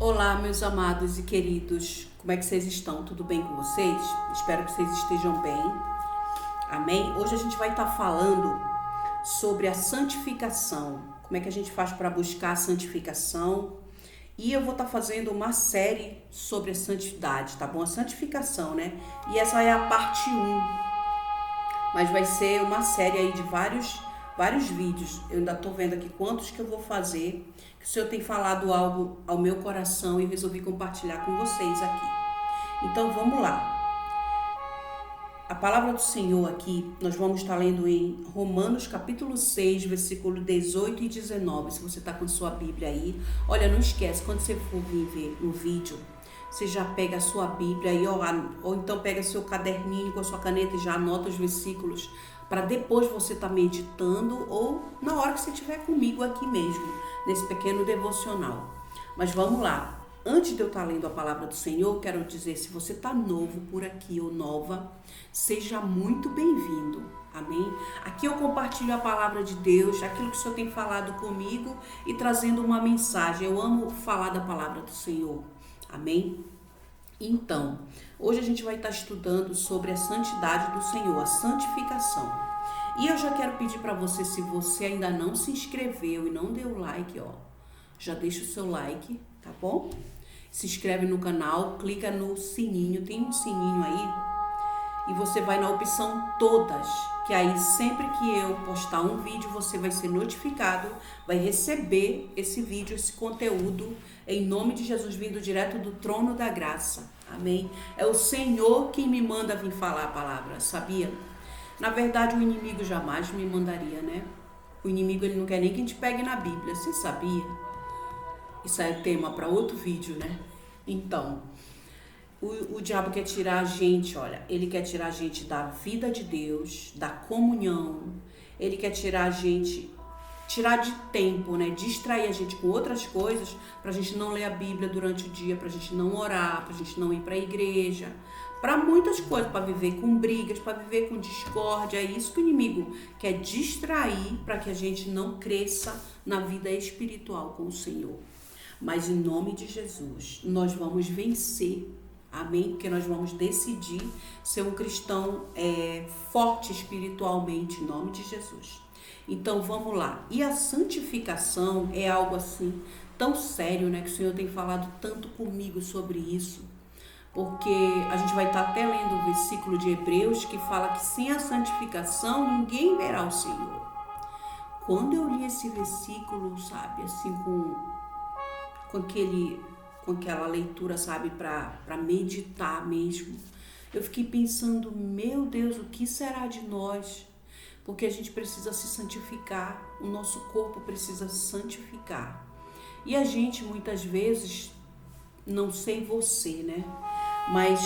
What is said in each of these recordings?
Olá, meus amados e queridos, como é que vocês estão? Tudo bem com vocês? Espero que vocês estejam bem. Amém? Hoje a gente vai estar falando sobre a santificação. Como é que a gente faz para buscar a santificação? E eu vou estar fazendo uma série sobre a santidade, tá bom? A santificação, né? E essa é a parte 1. Mas vai ser uma série aí de vários vídeos. Eu ainda tô vendo aqui quantos que eu vou fazer. Que o Senhor tem falado algo ao meu coração e eu resolvi compartilhar com vocês aqui. Então vamos lá. A palavra do Senhor aqui, nós vamos estar lendo em Romanos capítulo 6, versículo 18 e 19. Se você está com sua Bíblia aí, olha, não esquece, quando você for vir ver no vídeo, você já pega a sua Bíblia aí, ou então pega seu caderninho com a sua caneta e já anota os versículos, para depois você estar meditando ou na hora que você estiver comigo aqui mesmo, nesse pequeno devocional. Mas vamos lá. Antes de eu estar lendo a palavra do Senhor, quero dizer, se você está novo por aqui ou nova, seja muito bem-vindo, amém? Aqui eu compartilho a palavra de Deus, aquilo que o Senhor tem falado comigo e trazendo uma mensagem. Eu amo falar da palavra do Senhor, amém? Então, hoje a gente vai estar estudando sobre a santidade do Senhor, a santificação. E eu já quero pedir para você, se você ainda não se inscreveu e não deu like, já deixa o seu like, tá bom? Se inscreve no canal, clica no sininho, tem um sininho aí, e você vai na opção todas, que aí sempre que eu postar um vídeo, você vai ser notificado, vai receber esse vídeo, esse conteúdo, em nome de Jesus, vindo direto do trono da graça, amém? É o Senhor quem me manda vir falar a palavra, sabia? Na verdade, o inimigo jamais me mandaria, né? O inimigo, ele não quer nem que a gente pegue na Bíblia, você sabia? Isso é tema para outro vídeo, né? Então, o diabo quer tirar a gente, olha, ele quer tirar a gente da vida de Deus, da comunhão, ele quer tirar a gente, tirar de tempo, né? Distrair a gente com outras coisas, pra gente não ler a Bíblia durante o dia, pra gente não orar, pra gente não ir pra igreja, para muitas coisas, para viver com brigas, para viver com discórdia. É isso que o inimigo quer distrair para que a gente não cresça na vida espiritual com o Senhor. Mas em nome de Jesus, nós vamos vencer, amém? Porque nós vamos decidir ser um cristão forte espiritualmente, em nome de Jesus. Então vamos lá. E a santificação é algo assim tão sério, né? Que o Senhor tem falado tanto comigo sobre isso. Porque a gente vai estar até lendo o versículo de Hebreus que fala que sem a santificação ninguém verá o Senhor. Quando eu li esse versículo, sabe, assim com aquela leitura, sabe, para meditar mesmo, eu fiquei pensando, meu Deus, o que será de nós? Porque a gente precisa se santificar, o nosso corpo precisa se santificar. E a gente muitas vezes, não sei você, né? Mas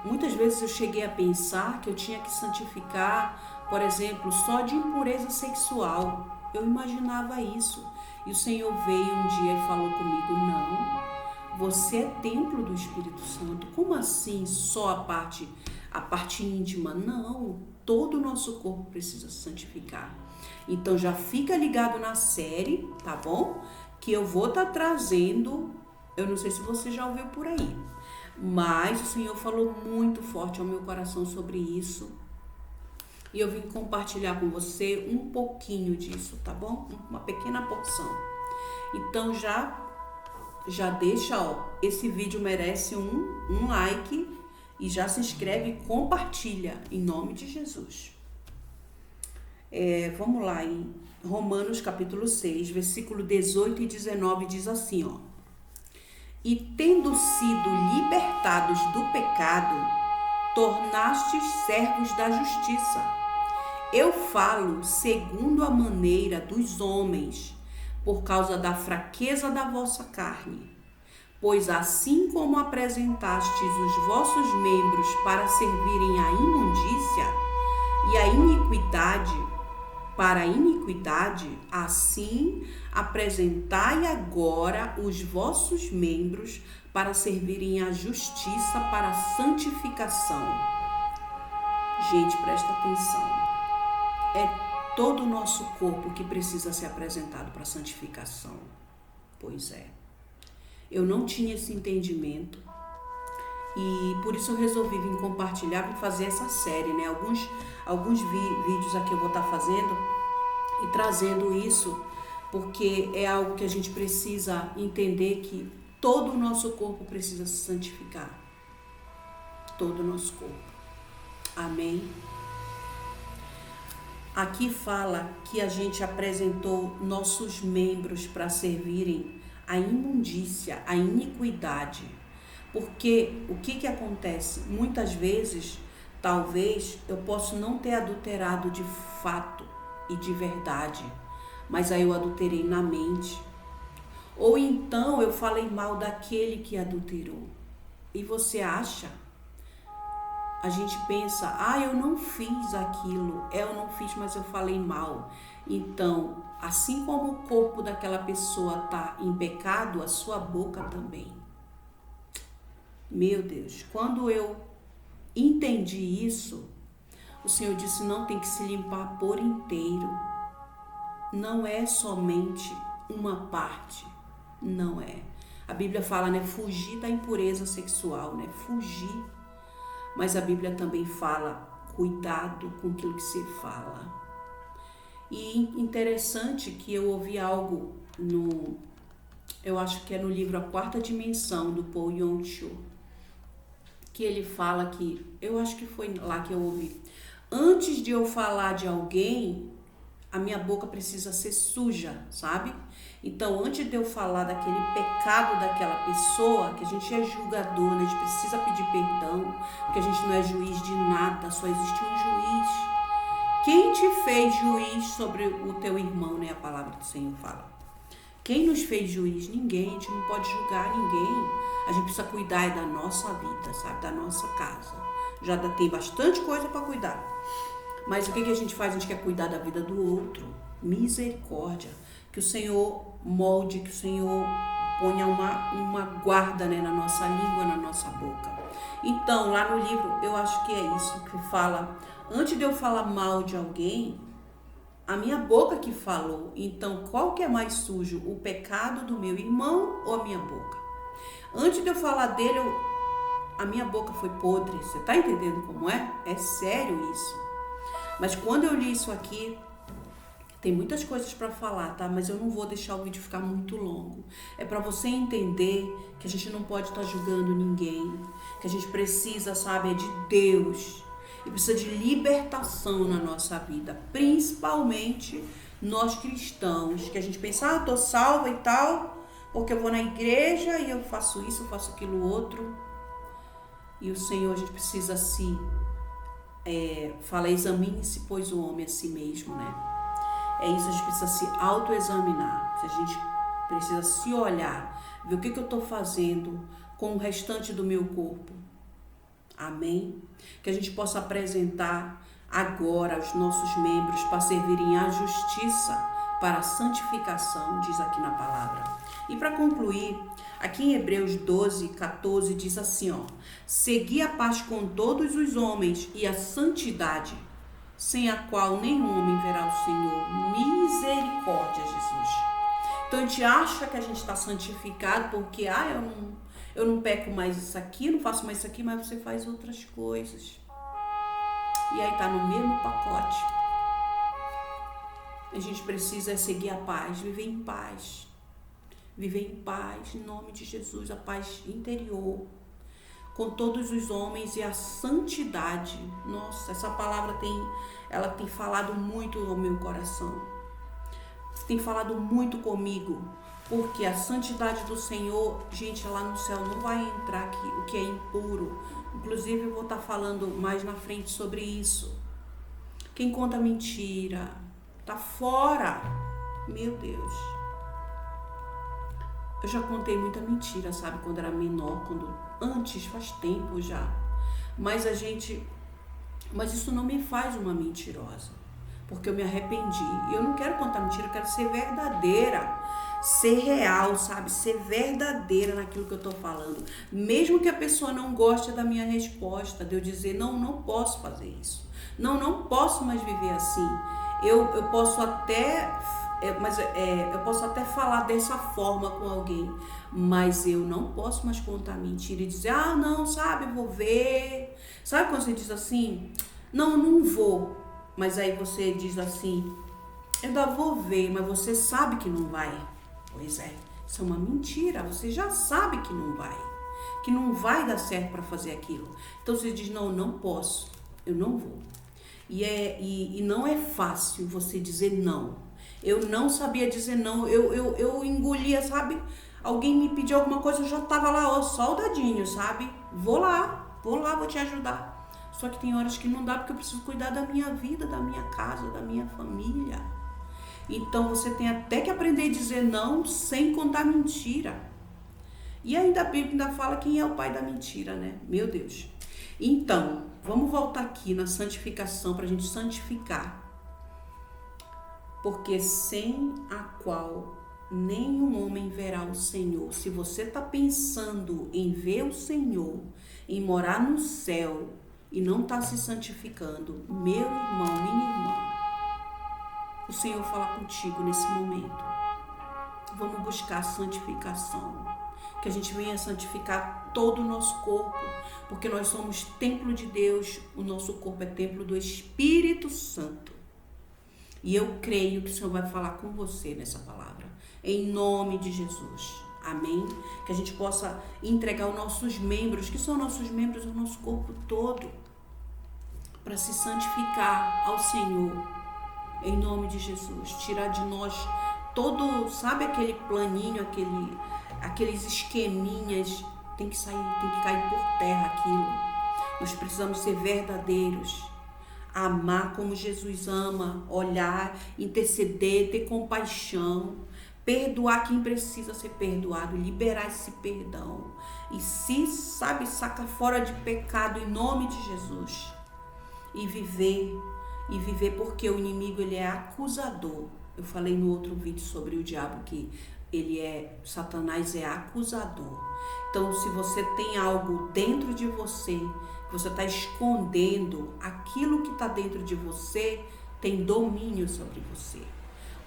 muitas vezes eu cheguei a pensar que eu tinha que santificar, por exemplo, só de impureza sexual. Eu imaginava isso. E o Senhor veio um dia e falou comigo, não, você é templo do Espírito Santo. Como assim só a parte íntima? Não, todo o nosso corpo precisa se santificar. Então já fica ligado na série, tá bom? Que eu vou estar trazendo, eu não sei se você já ouviu por aí, mas o Senhor falou muito forte ao meu coração sobre isso. E eu vim compartilhar com você um pouquinho disso, tá bom? Uma pequena porção. Então já deixa, esse vídeo merece um like e já se inscreve e compartilha em nome de Jesus. Vamos lá, em Romanos capítulo 6, versículo 18 e 19 diz assim, E tendo sido libertados do pecado, tornastes servos da justiça. Eu falo segundo a maneira dos homens, por causa da fraqueza da vossa carne. Pois assim como apresentastes os vossos membros para servirem à imundícia e à iniquidade, para a iniquidade, assim apresentai agora os vossos membros para servirem à justiça, para a santificação. Gente, presta atenção. É todo o nosso corpo que precisa ser apresentado para a santificação. Pois é. Eu não tinha esse entendimento. E por isso eu resolvi vir compartilhar, para fazer essa série, né? Alguns vídeos aqui eu vou estar fazendo e trazendo isso, porque é algo que a gente precisa entender, que todo o nosso corpo precisa se santificar. Todo o nosso corpo. Amém? Aqui fala que a gente apresentou nossos membros para servirem a imundícia, a iniquidade. Porque o que acontece? Muitas vezes, talvez, eu posso não ter adulterado de fato e de verdade, mas aí eu adulterei na mente. Ou então eu falei mal daquele que adulterou. E você acha? A gente pensa, eu não fiz aquilo, eu não fiz, mas eu falei mal. Então, assim como o corpo daquela pessoa está em pecado, a sua boca também. Meu Deus, quando eu entendi isso, o Senhor disse, não, tem que se limpar por inteiro. Não é somente uma parte, não é. A Bíblia fala, né, fugir da impureza sexual, né, fugir. Mas a Bíblia também fala, cuidado com aquilo que se fala. E interessante que eu ouvi algo eu acho que é no livro A Quarta Dimensão, do Paul Yong-Cho, que ele fala que, eu acho que foi lá que eu ouvi, antes de eu falar de alguém, a minha boca precisa ser suja, sabe? Então, antes de eu falar daquele pecado daquela pessoa, que a gente é julgador, né? A gente precisa pedir perdão, porque a gente não é juiz de nada, só existe um juiz. Quem te fez juiz sobre o teu irmão, né? A palavra do Senhor fala. Quem nos fez juiz? Ninguém, a gente não pode julgar ninguém. A gente precisa cuidar da nossa vida, sabe? Da nossa casa. Já tem bastante coisa para cuidar. Mas o que a gente faz? A gente quer cuidar da vida do outro. Misericórdia. Que o Senhor molde, que o Senhor ponha uma guarda, né, na nossa língua, na nossa boca. Então, lá no livro, eu acho que é isso que fala. Antes de eu falar mal de alguém, a minha boca que falou. Então, qual que é mais sujo? O pecado do meu irmão ou a minha boca? Antes de eu falar dele, a minha boca foi podre. Você tá entendendo como é? É sério isso. Mas quando eu li isso aqui, tem muitas coisas para falar, tá? Mas eu não vou deixar o vídeo ficar muito longo. É para você entender que a gente não pode estar julgando ninguém, que a gente precisa, sabe, é de Deus. E precisa de libertação na nossa vida, principalmente nós cristãos, que a gente pensa, eu tô salva e tal, porque eu vou na igreja e eu faço isso, eu faço aquilo outro. E o Senhor, a gente precisa fala, examine-se, pois o homem a si mesmo, né? É isso, a gente precisa se autoexaminar, a gente precisa se olhar, ver o que eu estou fazendo com o restante do meu corpo. Amém? Que a gente possa apresentar agora os nossos membros para servirem à justiça, para a santificação, diz aqui na palavra. E para concluir, aqui em Hebreus 12, 14, diz assim, segui a paz com todos os homens e a santidade, sem a qual nenhum homem verá o Senhor. Misericórdia, Jesus. Então a gente acha que a gente está santificado porque, eu não peco mais isso aqui, não faço mais isso aqui, mas você faz outras coisas. E aí tá no mesmo pacote. A gente precisa seguir a paz, viver em paz. Viver em paz, em nome de Jesus, a paz interior, com todos os homens e a santidade. Nossa, essa palavra ela tem falado muito ao meu coração. Tem falado muito comigo, porque a santidade do Senhor, gente, lá no céu não vai entrar aqui o que é impuro. Inclusive, eu vou estar falando mais na frente sobre isso. Quem conta mentira tá fora. Meu Deus. Eu já contei muita mentira, sabe? Quando era menor, antes, faz tempo já. Mas isso não me faz uma mentirosa, porque eu me arrependi. E eu não quero contar mentira, eu quero ser verdadeira, ser real, sabe? Ser verdadeira naquilo que eu tô falando. Mesmo que a pessoa não goste da minha resposta, de eu dizer, não posso fazer isso. Não posso mais viver assim. Eu posso até eu posso até falar dessa forma com alguém, mas eu não posso mais contar mentira e dizer, ah, não, sabe, eu vou ver. Sabe quando você diz assim, não vou, mas aí você diz assim, eu ainda vou ver, mas você sabe que não vai. Pois é, isso é uma mentira, você já sabe que não vai dar certo para fazer aquilo. Então você diz, não posso, eu não vou. E não é fácil você dizer não. Eu não sabia dizer não, eu engolia, sabe? Alguém me pediu alguma coisa, eu já tava lá, ó, soldadinho, sabe? Vou lá, vou te ajudar. Só que tem horas que não dá, porque eu preciso cuidar da minha vida, da minha casa, da minha família. Então você tem até que aprender a dizer não sem contar mentira. E ainda a Bíblia ainda fala quem é o pai da mentira, né? Meu Deus. Então, vamos voltar aqui na santificação para a gente santificar. Porque sem a qual nenhum homem verá o Senhor. Se você está pensando em ver o Senhor, em morar no céu e não está se santificando, meu irmão, minha irmã, o Senhor fala contigo nesse momento. Vamos buscar a santificação. Que a gente venha santificar todo o nosso corpo, porque nós somos templo de Deus, o nosso corpo é templo do Espírito Santo. E eu creio que o Senhor vai falar com você nessa palavra, em nome de Jesus. Amém? Que a gente possa entregar os nossos membros, que são nossos membros, o nosso corpo todo, para se santificar ao Senhor, em nome de Jesus. Tirar de nós todo, sabe aquele planinho, aqueles esqueminhas, tem que sair, tem que cair por terra aquilo. Nós precisamos ser verdadeiros, amar como Jesus ama, olhar, interceder, ter compaixão, perdoar quem precisa ser perdoado, liberar esse perdão e se, sabe, sacar fora de pecado em nome de Jesus e viver porque o inimigo, ele é acusador. Eu falei no outro vídeo sobre o diabo que Satanás é acusador. Então, se você tem algo dentro de você, que você está escondendo, aquilo que está dentro de você tem domínio sobre você.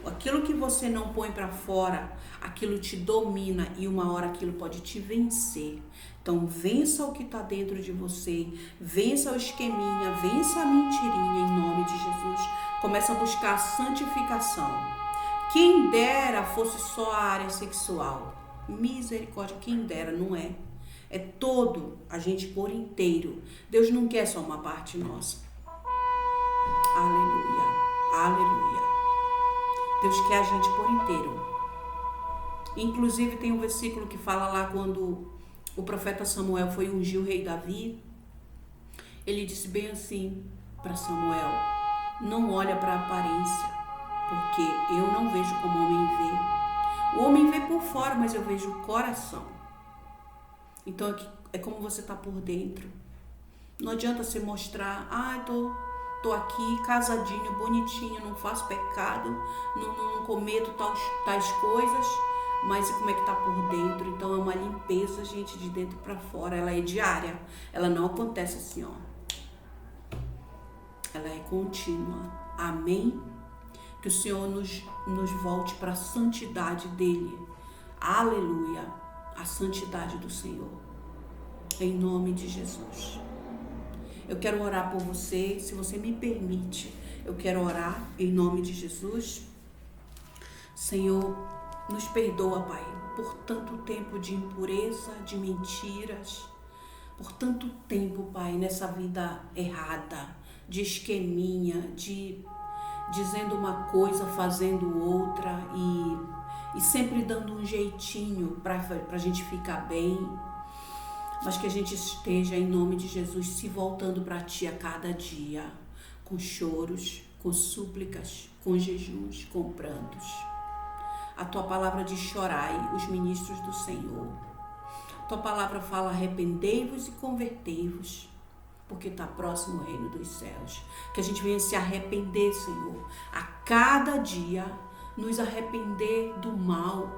Aquilo que você não põe para fora, aquilo te domina e uma hora aquilo pode te vencer. Então, vença o que está dentro de você, vença o esqueminha, vença a mentirinha em nome de Jesus. Começa a buscar a santificação. Quem dera fosse só a área sexual. Misericórdia, quem dera, não é. É todo a gente por inteiro. Deus não quer só uma parte nossa. Aleluia, aleluia. Deus quer a gente por inteiro. Inclusive tem um versículo que fala lá quando o profeta Samuel foi ungir o rei Davi. Ele disse bem assim para Samuel: não olha para a aparência, porque eu não vejo como o homem vê. O homem vê por fora, mas eu vejo o coração. Então é como você está por dentro. Não adianta você mostrar, tô aqui casadinho, bonitinho, não faço pecado, não cometo tais coisas, mas como é que tá por dentro? Então é uma limpeza, gente, de dentro para fora. Ela é diária, ela não acontece assim, ó. Ela é contínua. Amém? Que o Senhor nos volte para a santidade dele. Aleluia. A santidade do Senhor. Em nome de Jesus. Eu quero orar por você, se você me permite. Eu quero orar em nome de Jesus. Senhor, nos perdoa, Pai, por tanto tempo de impureza, de mentiras, por tanto tempo, Pai, nessa vida errada, de esqueminha, de dizendo uma coisa, fazendo outra e sempre dando um jeitinho para a gente ficar bem. Mas que a gente esteja, em nome de Jesus, se voltando para Ti a cada dia, com choros, com súplicas, com jejuns, com prantos. A Tua palavra diz: chorai, os ministros do Senhor. A Tua palavra fala: arrependei-vos e convertei-vos, porque está próximo o reino dos céus. Que a gente venha se arrepender, Senhor, a cada dia, nos arrepender do mal,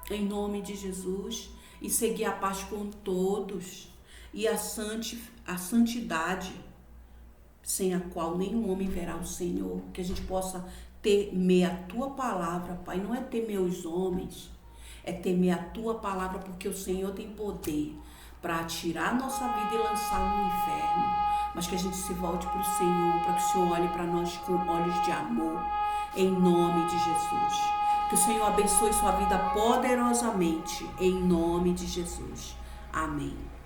em nome de Jesus, e seguir a paz com todos, e a santidade, sem a qual nenhum homem verá o Senhor. Que a gente possa temer a tua palavra, Pai. Não é temer os homens, é temer a tua palavra, porque o Senhor tem poder para tirar a nossa vida e lançar no inferno. Mas que a gente se volte para o Senhor, para que o Senhor olhe para nós com olhos de amor, em nome de Jesus. Que o Senhor abençoe sua vida poderosamente, em nome de Jesus. Amém.